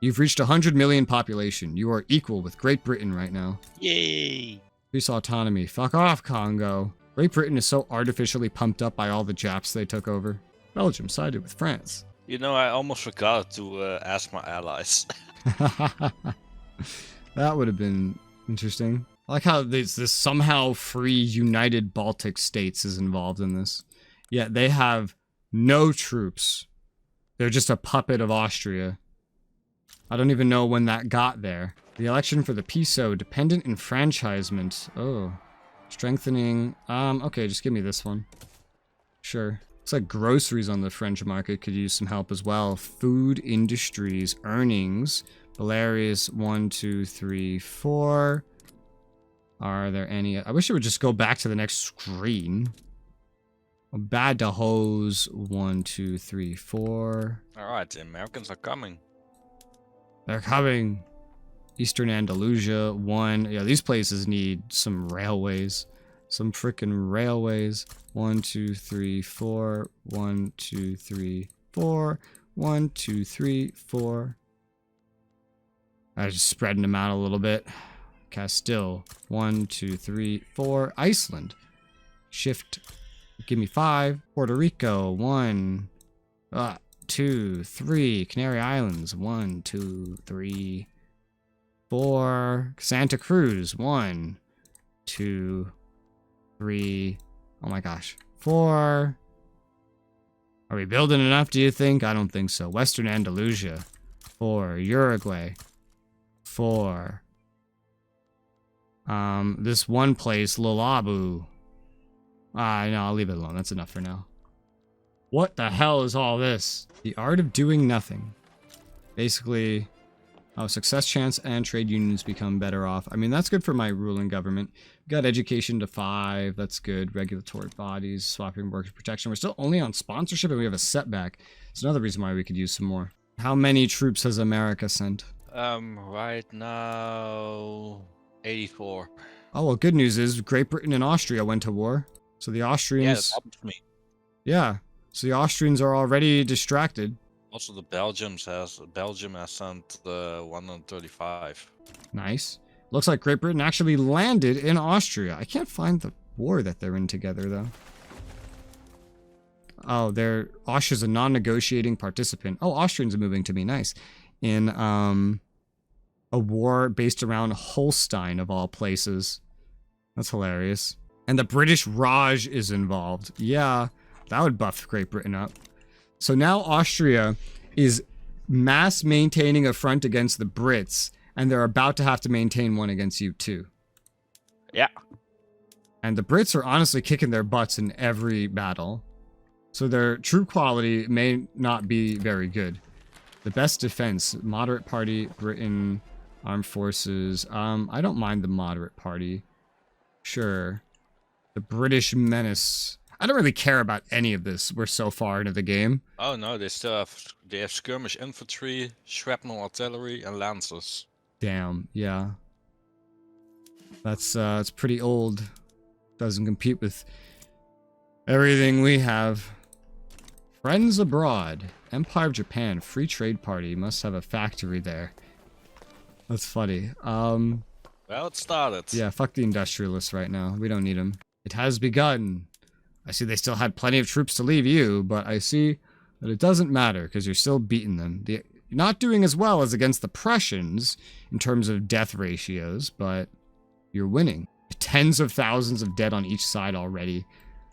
You've reached 100 million population. You are equal with Great Britain right now. Yay! Increase autonomy. Fuck off, Congo. Great Britain is so artificially pumped up by all the Japs they took over. Belgium sided with France. You know, I almost forgot to ask my allies. That would have been interesting. I like how this somehow free united Baltic states is involved in this. Yet they have no troops. They're just a puppet of Austria. I don't even know when that got there. The election for the PISO, dependent enfranchisement. Oh. Strengthening. Okay, just give me this one. Sure. Looks like groceries on the French market could use some help as well. Food industries, earnings. Belarus, 1, 2, 3, 4. Are there any? I wish it would just go back to the next screen. Bad to hose, 1, 2, 3, 4. Alright, the Americans are coming. They're coming. Eastern Andalusia, 1. Yeah, these places need some railways. Some freaking railways. 1, 2, 3, 4. 1, 2, 3, 4. 1, 2, 3, 4. I was just spreading them out a little bit. Castile. 1, 2, 3, 4. Iceland. Shift. Give me 5. Puerto Rico. 1. 2, 3. Canary Islands. 1, 2, 3, 4. Santa Cruz. 1, 2, 3. Oh my gosh. 4. Are we building enough, do you think? I don't think so. Western Andalusia. 4. Uruguay. 4. This one place, Lulabu. No, I'll leave it alone. That's enough for now. What the hell is all this? The art of doing nothing. Basically, success chance and trade unions become better off. I mean, that's good for my ruling government. We got education to 5. That's good. Regulatory bodies, swapping workers protection. We're still only on sponsorship and we have a setback. It's another reason why we could use some more. How many troops has America sent? Right now, 84. Oh, well, good news is Great Britain and Austria went to war. So the Austrians... Yeah, that helps me. Yeah. So the Austrians are already distracted. Also, the Belgium has sent 135. Nice. Looks like Great Britain actually landed in Austria. I can't find the war that they're in together, though. Oh, Austria's a non-negotiating participant. Oh, Austrians are moving to me. Nice. In a war based around Holstein, of all places. That's hilarious. And the British Raj is involved. Yeah, that would buff Great Britain up. So now Austria is mass maintaining a front against the Brits, and they're about to have to maintain one against you too. Yeah. And the Brits are honestly kicking their butts in every battle. So their troop quality may not be very good. The best defense, moderate party, Britain, armed forces. I don't mind the moderate party. Sure. The British menace. I don't really care about any of this. We're so far into the game. Oh no, they have skirmish infantry, shrapnel artillery, and lancers. Damn, yeah. That's it's pretty old. Doesn't compete with everything we have. Friends abroad. Empire of Japan, Free Trade Party. Must have a factory there. That's funny. Well, it started. Yeah, fuck the industrialists right now. We don't need them. It has begun. I see they still had plenty of troops to leave you, but I see that it doesn't matter because you're still beating them. You're not doing as well as against the Prussians in terms of death ratios, but you're winning. Tens of thousands of dead on each side already.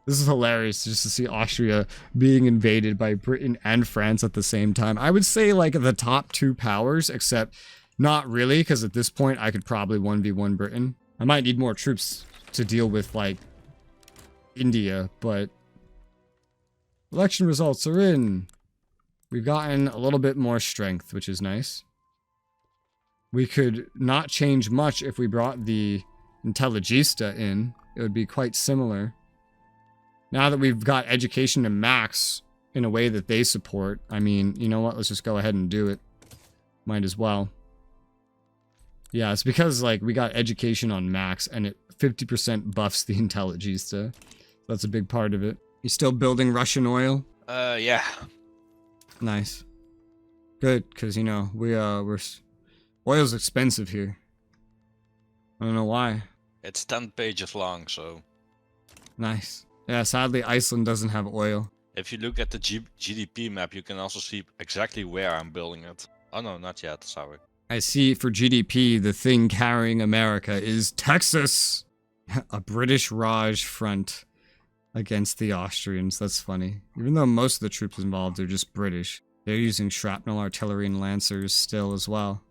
This is hilarious just to see Austria being invaded by Britain and France at the same time. I would say like the top 2 powers, except not really, because at this point I could probably 1v1 Britain. I might need more troops to deal with like India, but election results are in. We've gotten a little bit more strength, which is nice. We could not change much if we brought the Intelligista in. It would be quite similar. Now that we've got education to max in a way that they support, I mean, you know what? Let's just go ahead and do it. Might as well. Yeah, it's because, like, we got education on max, and it 50% buffs the Intelligista. That's a big part of it. You still building Russian oil? Yeah. Nice. Good, because, you know, oil's expensive here. I don't know why. It's 10 pages long, so... Nice. Yeah, sadly, Iceland doesn't have oil. If you look at the GDP map, you can also see exactly where I'm building it. Oh no, not yet, sorry. I see for GDP, the thing carrying America is Texas! A British Raj front against the Austrians. That's funny. Even though most of the troops involved are just British. They're using shrapnel, artillery, and lancers still as well.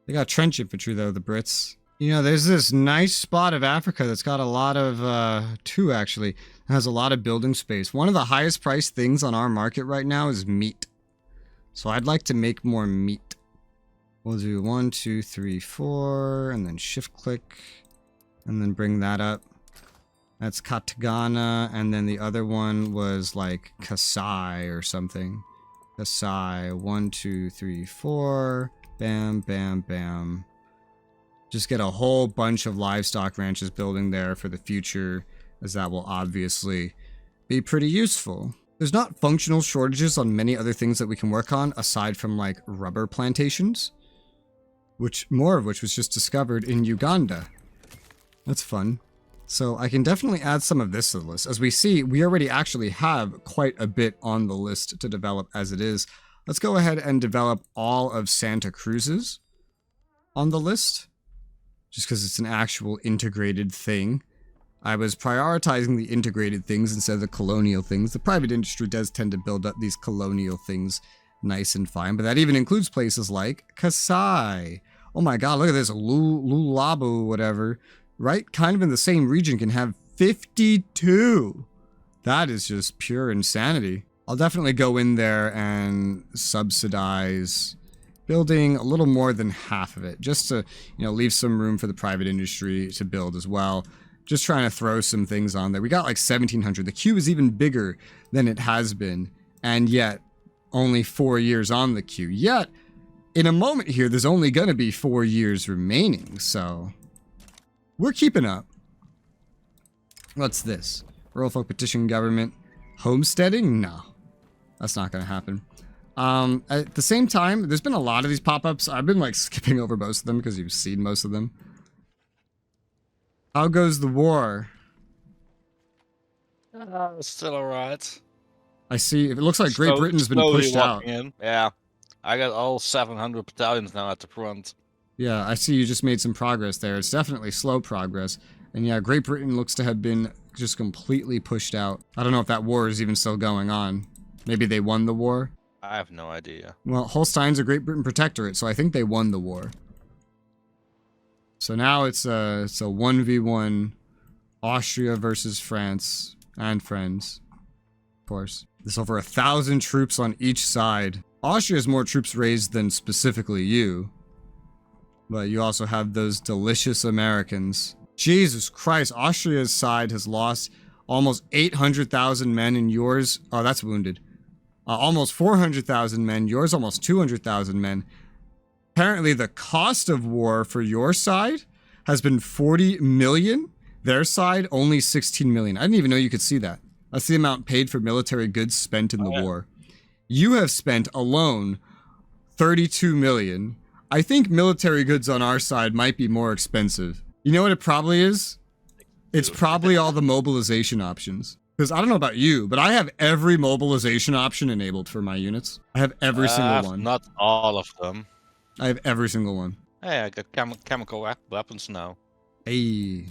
They got trench infantry though, the Brits. You know, there's this nice spot of Africa that's got a lot of, two actually, has a lot of building space. One of the highest priced things on our market right now is meat. So I'd like to make more meat. We'll do 1, 2, 3, 4, and then shift click, and then bring that up. That's Katagana, and then the other one was like Kasai or something. Kasai, 1, 2, 3, 4, bam, bam, bam. Just get a whole bunch of livestock ranches building there for the future, as that will obviously be pretty useful. There's not functional shortages on many other things that we can work on, aside from like rubber plantations, more of which was just discovered in Uganda. That's fun. So I can definitely add some of this to the list. As we see, we already actually have quite a bit on the list to develop as it is. Let's go ahead and develop all of Santa Cruz's on the list, just because it's an actual integrated thing. I was prioritizing the integrated things instead of the colonial things. The private industry does tend to build up these colonial things nice and fine, but that even includes places like Kasai. Oh my god, look at this, Lulabu, whatever. Right? Kind of in the same region can have 52. That is just pure insanity. I'll definitely go in there and subsidize building a little more than half of it, just to, you know, leave some room for the private industry to build as well. Just trying to throw some things on there. We got like 1,700. The queue is even bigger than it has been, and yet only 4 years on the queue. Yet, in a moment here, there's only going to be 4 years remaining, so we're keeping up. What's this? Rural folk petition government. Homesteading? No. That's not going to happen. At the same time, there's been a lot of these pop-ups. I've been like skipping over most of them because you've seen most of them. How goes the war? Still alright. I see. It looks like Great Britain's been pushed out. In. Yeah. I got all 700 battalions now at the front. Yeah, I see you just made some progress there. It's definitely slow progress. And yeah, Great Britain looks to have been just completely pushed out. I don't know if that war is even still going on. Maybe they won the war? I have no idea. Well, Holstein's a Great Britain protectorate, so I think they won the war. So now it's a 1v1 Austria versus France and friends, of course. There's over 1,000 troops on each side. Austria has more troops raised than specifically you. But you also have those delicious Americans. Jesus Christ, Austria's side has lost almost 800,000 men and yours... Oh, that's wounded. Almost 400,000 men, yours almost 200,000 men. Apparently the cost of war for your side has been 40 million. Their side, only 16 million. I didn't even know you could see that. That's the amount paid for military goods spent in the war. You have spent alone 32 million. I think military goods on our side might be more expensive. You know what it probably is? It's probably all the mobilization options. Because I don't know about you, but I have every mobilization option enabled for my units. I have every single one. Not all of them. I have every single one. Hey, I got chemical weapons now. Hey,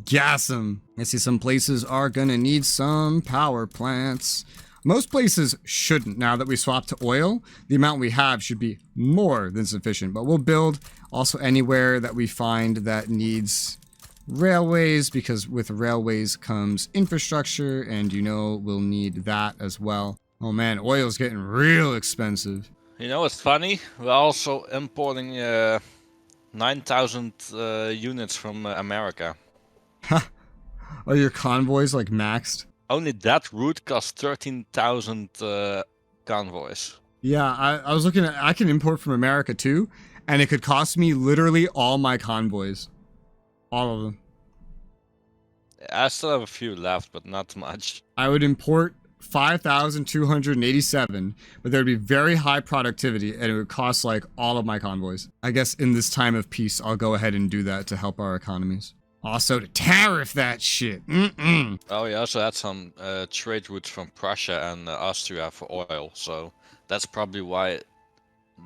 gas 'em. I see some places are gonna need some power plants. Most places shouldn't. Now that we swapped to oil, the amount we have should be more than sufficient. But we'll build also anywhere that we find that needs railways, because with railways comes infrastructure, and you know we'll need that as well. Oh man, oil's getting real expensive. You know what's funny? We're also importing 9,000 units from America. Are your convoys like maxed? Only that route costs 13,000 convoys. Yeah, I was looking at, I can import from America too, and it could cost me literally all my convoys. All of them. I still have a few left, but not much. I would import 5,287, but there would be very high productivity and it would cost like all of my convoys. I guess in this time of peace, I'll go ahead and do that to help our economies. Also to tariff that shit. Oh, we also had some trade routes from Prussia and Austria for oil, so that's probably why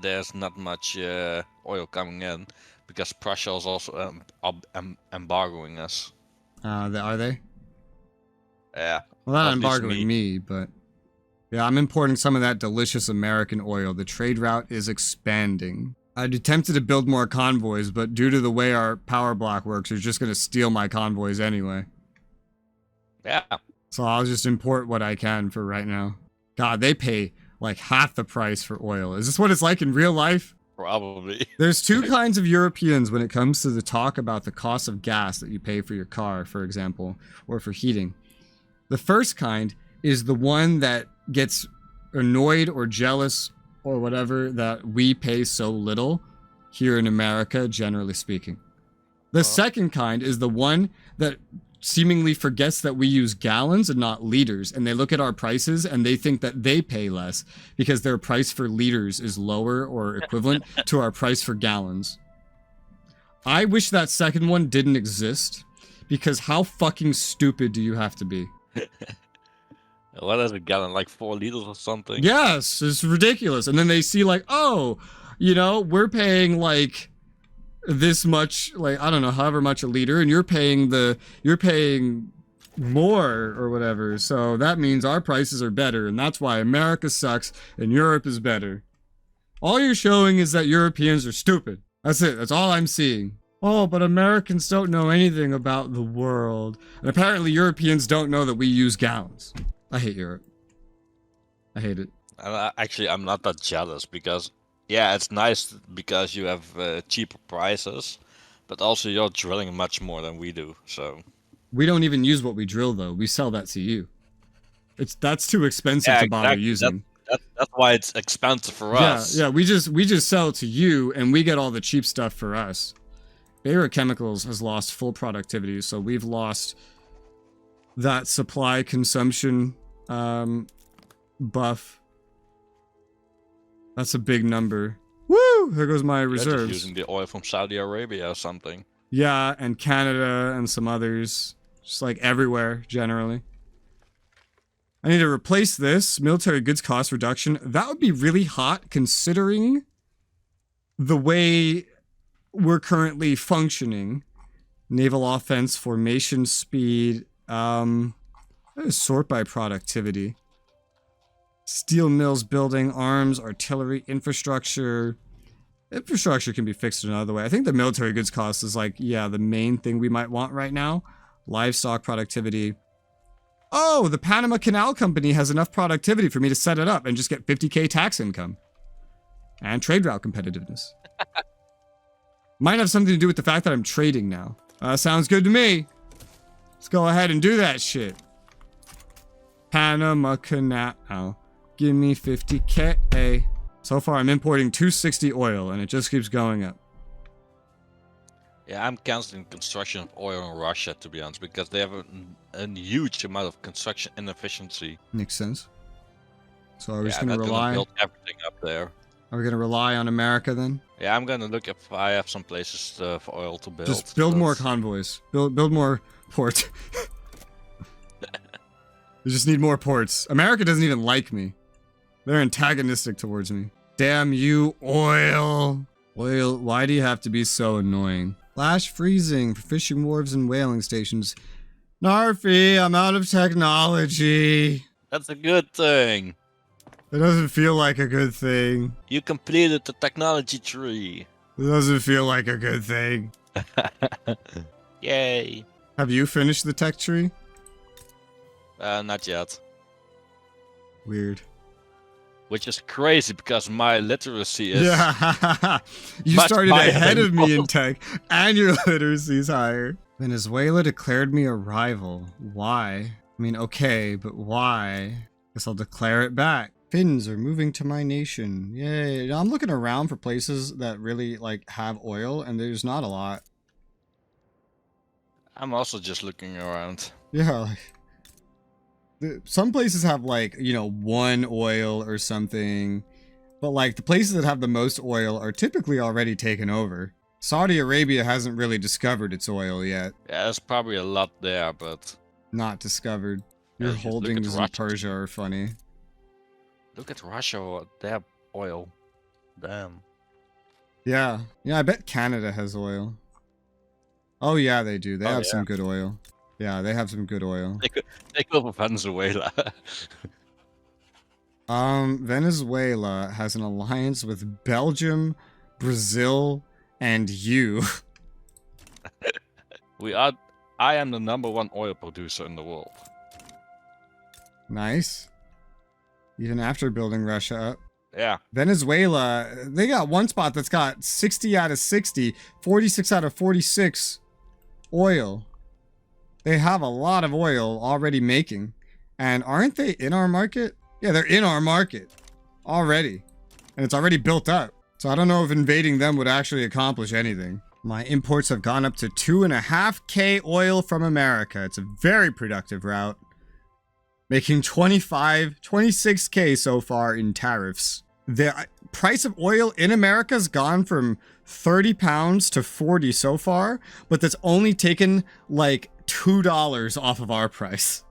there's not much oil coming in, because Prussia is also embargoing us. Are they? Yeah. Well, not At least embargoing me, but yeah, I'm importing some of that delicious American oil. The trade route is expanding. I'd be tempted to build more convoys, but due to the way our power block works, they're just going to steal my convoys anyway. Yeah. So I'll just import what I can for right now. God, they pay like half the price for oil. Is this what it's like in real life? Probably. There's two kinds of Europeans when it comes to the talk about the cost of gas that you pay for your car, for example, or for heating. The first kind is the one that gets annoyed or jealous or whatever that we pay so little here in America, generally speaking. The second kind is the one that seemingly forgets that we use gallons and not liters, and they look at our prices and they think that they pay less because their price for liters is lower or equivalent to our price for gallons. I wish that second one didn't exist, because how fucking stupid do you have to be? What is a gallon? Like 4 liters or something? Yes, it's ridiculous. And then they see like, oh, you know, we're paying like this much, like, I don't know, however much a liter, and you're paying more or whatever. So that means our prices are better, and that's why America sucks and Europe is better. All you're showing is that Europeans are stupid. That's it. That's all I'm seeing. Oh, but Americans don't know anything about the world. And apparently Europeans don't know that we use gallons. I hate Europe. I hate it. Actually, I'm not that jealous, because, yeah, it's nice because you have cheaper prices, but also you're drilling much more than we do, so... We don't even use what we drill, though. We sell that to you. That's too expensive to bother using. That's why it's expensive for us. Yeah, we just sell to you, and we get all the cheap stuff for us. Bayer Chemicals has lost full productivity, so we've lost that supply consumption buff. That's a big number. Woo! There goes my reserves. Just using the oil from Saudi Arabia or something. Yeah, and Canada and some others. Just like everywhere, generally. I need to replace this. Military goods cost reduction. That would be really hot considering the way we're currently functioning. Naval offense, formation speed. Sort by productivity. Steel mills building, arms, artillery, infrastructure. Infrastructure can be fixed another way. I think the military goods cost is like, yeah, the main thing we might want right now. Livestock productivity. Oh, the Panama Canal Company has enough productivity for me to set it up and just get 50k tax income. And trade route competitiveness. Might have something to do with the fact that I'm trading now. Sounds good to me. Let's go ahead and do that shit. Panama Canal. Give me 50k. So far, I'm importing 260 oil, and it just keeps going up. Yeah, I'm canceling construction of oil in Russia, to be honest, because they have a huge amount of construction inefficiency. Makes sense. So are we just gonna rely? Build everything up there. Are we gonna rely on America then? Yeah, I'm gonna look if I have some places for oil to build. Just build more convoys. Build more ports. We just need more ports. America doesn't even like me. They're antagonistic towards me. Damn you, oil. Oil, why do you have to be so annoying? Flash freezing for fishing wharves and whaling stations. Narfi, I'm out of technology. That's a good thing. It doesn't feel like a good thing. You completed the technology tree. It doesn't feel like a good thing. Yay. Have you finished the tech tree? Not yet. Weird. Which is crazy because my literacy is... Yeah, you started ahead of me in tech, and your literacy is higher. Venezuela declared me a rival. Why? I mean, okay, but why? Guess I'll declare it back. Finns are moving to my nation. Yay. I'm looking around for places that really, like, have oil, and there's not a lot. I'm also just looking around. Yeah, like... Some places have like, you know, one oil or something, but like the places that have the most oil are typically already taken over. Saudi Arabia hasn't really discovered its oil yet. Yeah, there's probably a lot there, but Not discovered. Your just look at holdings in Russia. Persia are funny. Look at Russia, their oil. Damn. Yeah. Yeah, I bet Canada has oil. Oh yeah, they do. They have some good oil. Yeah, they have some good oil. Take over Venezuela. Venezuela has an alliance with Belgium, Brazil, and you. I am the #1 oil producer in the world. Nice. Even after building Russia up. Yeah. Venezuela, they got one spot that's got 60 out of 60, 46 out of 46 oil. They have a lot of oil already making. And aren't they in our market? Yeah, they're in our market already. And it's already built up. So I don't know if invading them would actually accomplish anything. My imports have gone up to 2.5K oil from America. It's a very productive route. Making 26K so far in tariffs. The price of oil in America's gone from 30 pounds to 40 so far, but that's only taken like $2 off of our price.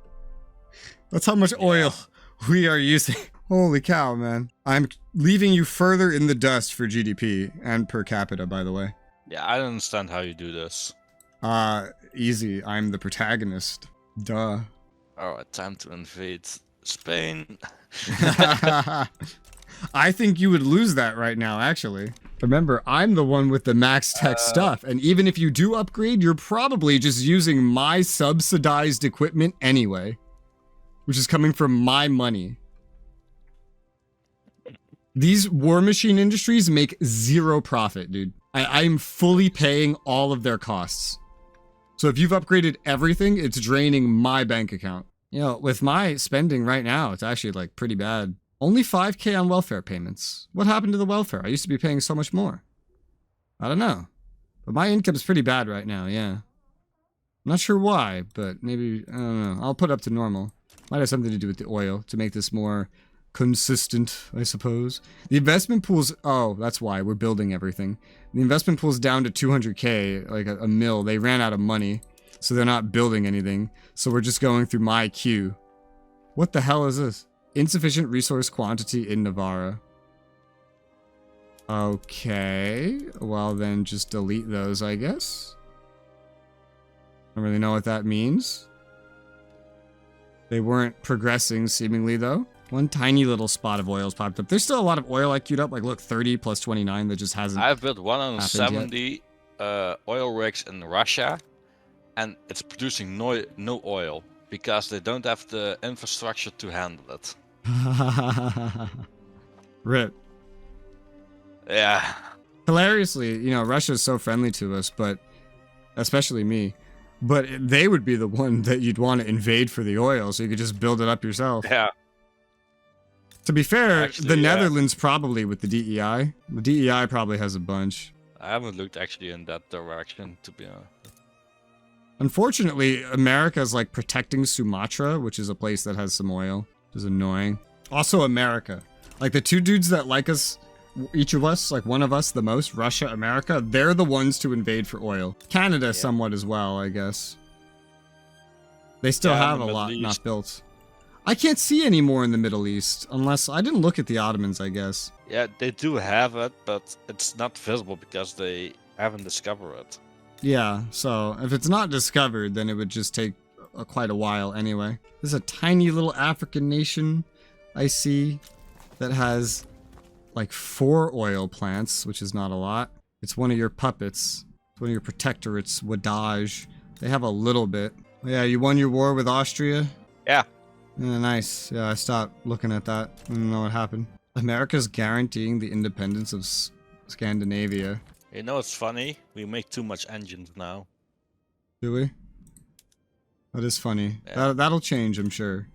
That's how much oil we are using. Holy cow, man. I'm leaving you further in the dust for GDP and per capita, by the way. Yeah, I don't understand how you do this. Easy. I'm the protagonist. Duh. Alright, time to invade Spain. I think you would lose that right now, actually. Remember, I'm the one with the max tech stuff, and even if you do upgrade, you're probably just using my subsidized equipment anyway, which is coming from my money. These war machine industries make zero profit, dude. I'm fully paying all of their costs. So if you've upgraded everything, it's draining my bank account. You know, with my spending right now, it's actually like pretty bad. Only 5K on welfare payments. What happened to the welfare? I used to be paying so much more. I don't know. But my income's pretty bad right now, yeah. I'm not sure why, but maybe, I don't know. I'll put it up to normal. Might have something to do with the oil to make this more consistent, I suppose. The investment pool's, oh, that's why we're building everything. The investment pool's down to 200K, like a mil. They ran out of money, so they're not building anything. So we're just going through my queue. What the hell is this? Insufficient resource quantity in Navarra. Okay, well then just delete those, I guess. Don't really know what that means. They weren't progressing, seemingly, though. One tiny little spot of oil's popped up. There's still a lot of oil I queued up. Like, look, 30 plus 29 that just hasn't. I've built 170 oil rigs in Russia, and it's producing no oil because they don't have the infrastructure to handle it. Rip. Yeah. Hilariously, you know, Russia's so friendly to us, but especially me. But they would be the one that you'd want to invade for the oil, so you could just build it up yourself. Yeah. To be fair, Actually, the Netherlands probably with the DEI. The DEI probably has a bunch. I haven't looked actually in that direction, to be honest. Unfortunately, America's like protecting Sumatra, which is a place that has some oil, which is annoying. Also America. Like the two dudes that like us, each of us, like one of us the most, Russia, America, they're the ones to invade for oil. Canada somewhat as well, I guess. They still have a lot not built. I can't see any more in the Middle East, unless I didn't look at the Ottomans, I guess. Yeah, they do have it, but it's not visible because they haven't discovered it. Yeah, so if it's not discovered, then it would just take quite a while anyway. There's a tiny little African nation I see that has like 4 oil plants, which is not a lot. It's one of your puppets. It's one of your protectorates, Wadaj. They have a little bit. Yeah, you won your war with Austria? Yeah. Yeah, nice. Yeah, I stopped looking at that. I don't know what happened. America's guaranteeing the independence of Scandinavia. You know, it's funny. We make too much engines now. Do we? That is funny. Yeah. That'll change, I'm sure.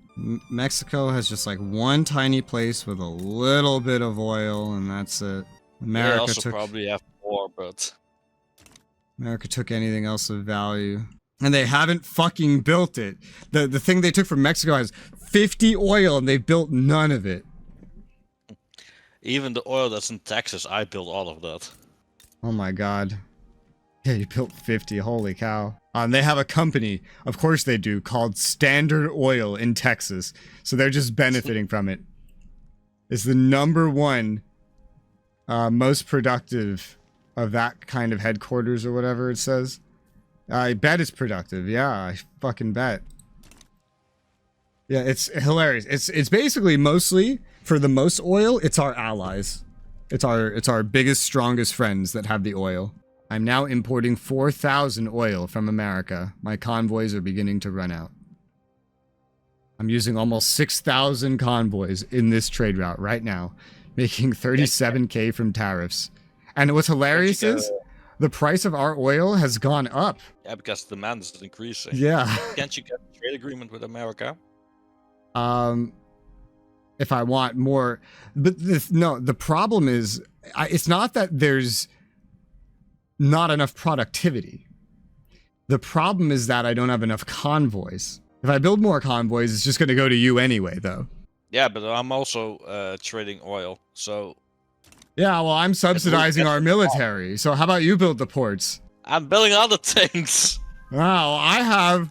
Mexico has just like one tiny place with a little bit of oil, and that's it. America they also probably have more, but America took anything else of value. And they haven't fucking built it. The thing they took from Mexico has 50 oil and they've built none of it. Even the oil that's in Texas, I built all of that. Oh my god. Yeah, you built 50. Holy cow. They have a company, of course they do, called Standard Oil in Texas. So they're just benefiting from it. It's the #1 most productive of that kind of headquarters or whatever it says. I bet it's productive. Yeah, I fucking bet. Yeah, it's hilarious. It's basically mostly, for the most oil, it's our allies. It's our biggest, strongest friends that have the oil. I'm now importing 4,000 oil from America. My convoys are beginning to run out. I'm using almost 6,000 convoys in this trade route right now, making 37k from tariffs. And what's hilarious is the price of our oil has gone up. Yeah, because demand is increasing. Yeah. Can't you get a trade agreement with America? If I want more, but the problem is, it's not that there's not enough productivity. The problem is that I don't have enough convoys. If I build more convoys, it's just going to go to you anyway, though. Yeah, but I'm also trading oil, so... Yeah, well, I'm subsidizing our military, so how about you build the ports? I'm building other things! Wow, I have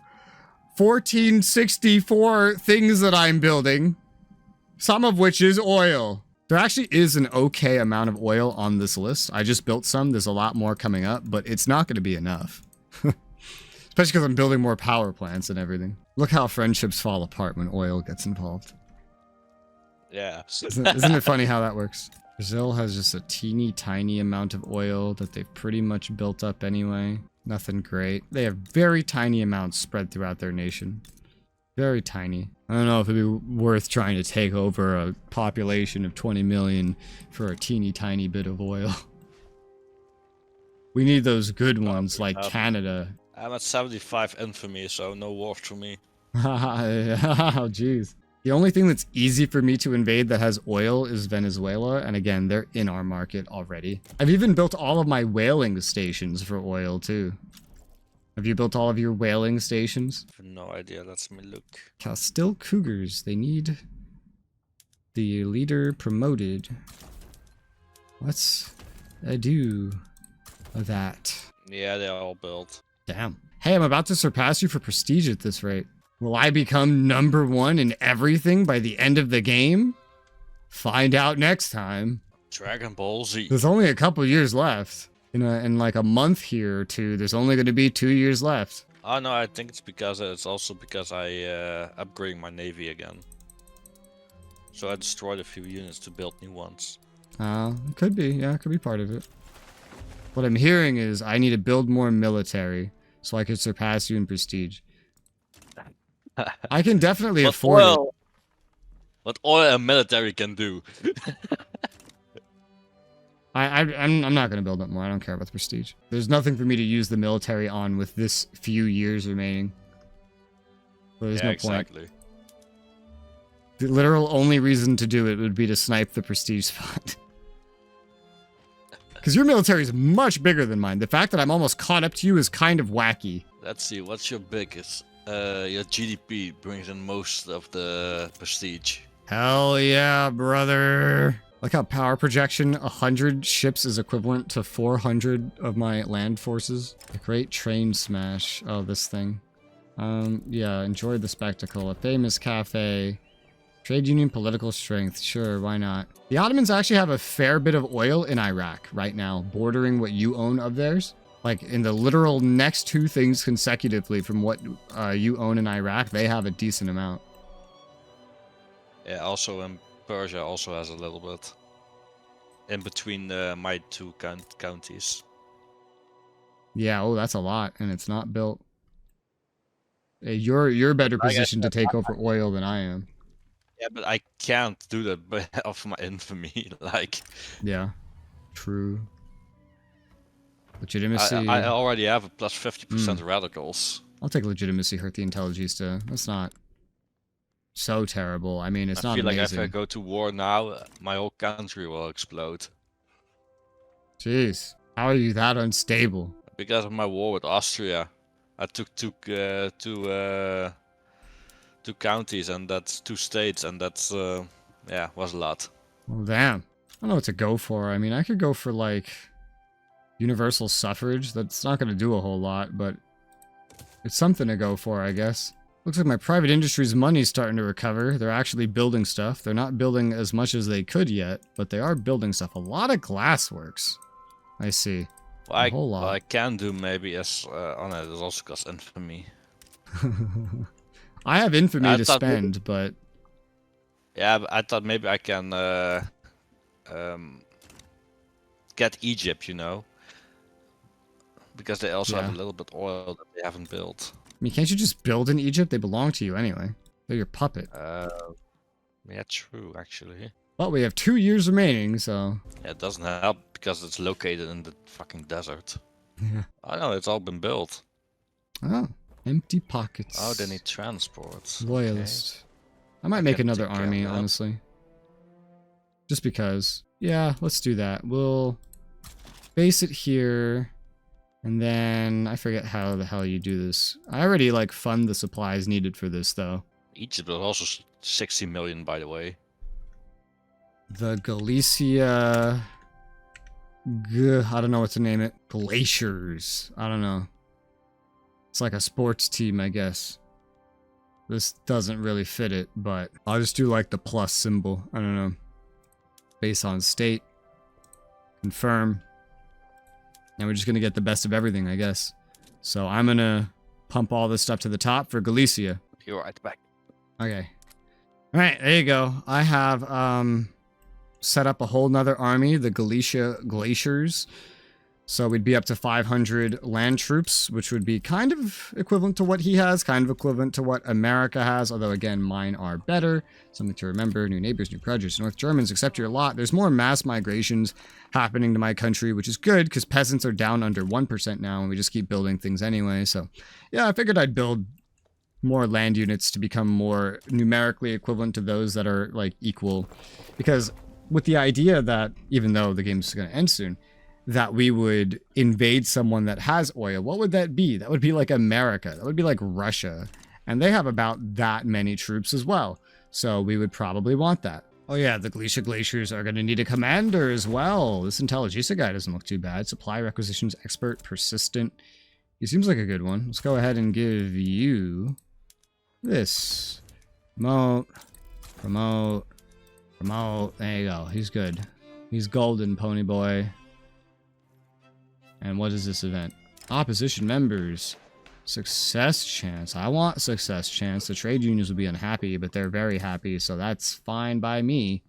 1464 things that I'm building, some of which is oil. There actually is an okay amount of oil on this list. I just built some. There's a lot more coming up, but it's not going to be enough. Especially because I'm building more power plants and everything. Look how friendships fall apart when oil gets involved. Yeah. Isn't it funny how that works? Brazil has just a teeny tiny amount of oil that they've pretty much built up anyway. Nothing great. They have very tiny amounts spread throughout their nation. Very tiny. I don't know if it'd be worth trying to take over a population of 20 million for a teeny tiny bit of oil. We need those good ones like Canada. I'm at 75 infamy, so no war for me. Oh, jeez. The only thing that's easy for me to invade that has oil is Venezuela, and again, they're in our market already. I've even built all of my whaling stations for oil, too. Have you built all of your whaling stations? I have no idea, let's me look. Castile Cougars, they need the leader promoted. What's I do with that? Yeah, they're all built. Damn. Hey, I'm about to surpass you for prestige at this rate. Will I become #1 in everything by the end of the game? Find out next time. Dragon Ball Z. There's only a couple years left. In like a month here or two, there's only going to be 2 years left. Oh no, I think it's also because I upgrading my navy again. So I destroyed a few units to build new ones. It could be. Yeah, it could be part of it. What I'm hearing is I need to build more military so I could surpass you in prestige. I can definitely afford it. What oil and military can do. I'm not going to build up more. I don't care about the prestige. There's nothing for me to use the military on with this few years remaining. So there's no point. The literal only reason to do it would be to snipe the prestige spot. Because your military is much bigger than mine. The fact that I'm almost caught up to you is kind of wacky. Let's see, what's your biggest? Your GDP brings in most of the prestige. Hell yeah, brother. Look how power projection, 100 ships is equivalent to 400 of my land forces. A great train smash. Oh, this thing. Yeah, enjoy the spectacle. A famous cafe. Trade union political strength. Sure, why not? The Ottomans actually have a fair bit of oil in Iraq right now, bordering what you own of theirs. Like, in the literal next 2 things consecutively from what you own in Iraq, they have a decent amount. Yeah, also in Persia also has a little bit. In between my 2 counties. Yeah, oh, that's a lot, and it's not built. Hey, you're better positioned to take over oil than I am. Yeah, but I can't do that of my infamy, like... Yeah, true. Legitimacy. I already have a plus 50% radicals. I'll take legitimacy, hurt the intelligista. That's not so terrible. I mean, it's not amazing. I feel like if I go to war now, my whole country will explode. Jeez. How are you that unstable? Because of my war with Austria. I took two counties, and that's 2 states, and that's yeah, was a lot. Well, damn. I don't know what to go for. I mean, I could go for, like, universal suffrage. That's not going to do a whole lot, but it's something to go for, I guess. Looks like my private industry's money's starting to recover. They're actually building stuff. They're not building as much as they could yet, but they are building stuff. A lot of glassworks. I see. Well, A whole lot. What I can do maybe is, oh no, there's also cost infamy. I have infamy to spend, but... Yeah, but I thought maybe I can get Egypt, you know? Because they also have a little bit oil that they haven't built. I mean, can't you just build in Egypt? They belong to you anyway. They're your puppet. Yeah, true, actually. But we have 2 years remaining, so... Yeah, it doesn't help because it's located in the fucking desert. Yeah. I know, it's all been built. Oh, empty pockets. Oh, they need transport. Loyalist. Okay. I might make another army, honestly. Just because. Yeah, let's do that. We'll base it here. And then, I forget how the hell you do this. I already, like, fund the supplies needed for this, though. Egypt was also 60 million, by the way. The Galicia... I don't know what to name it. Glaciers. I don't know. It's like a sports team, I guess. This doesn't really fit it, but I'll just do, like, the plus symbol. I don't know. Base on state. Confirm. And we're just going to get the best of everything, I guess. So I'm going to pump all this stuff to the top for Galicia. You're right back. Okay. Alright, there you go. I have set up a whole nother army, the Galicia Glaciers. So we'd be up to 500 land troops, which would be kind of equivalent to what he has, kind of equivalent to what America has, although again, mine are better. Something to remember, new neighbors, new projects, North Germans accept your lot. There's more mass migrations happening to my country, which is good because peasants are down under 1% now and we just keep building things anyway. So yeah, I figured I'd build more land units to become more numerically equivalent to those that are like equal, because with the idea that even though the game's going to end soon, that we would invade someone that has oil, what would that be? That would be like America. That would be like Russia. And they have about that many troops as well. So we would probably want that. Oh yeah, the Galicia Glaciers are going to need a commander as well. This Intelligisa guy doesn't look too bad. Supply requisitions expert, persistent. He seems like a good one. Let's go ahead and give you this. Promote. Promote. Promote. There you go. He's good. He's golden, pony boy. And what is this event? Opposition members. Success chance. I want success chance. The trade unions would be unhappy, but they're very happy, so that's fine by me.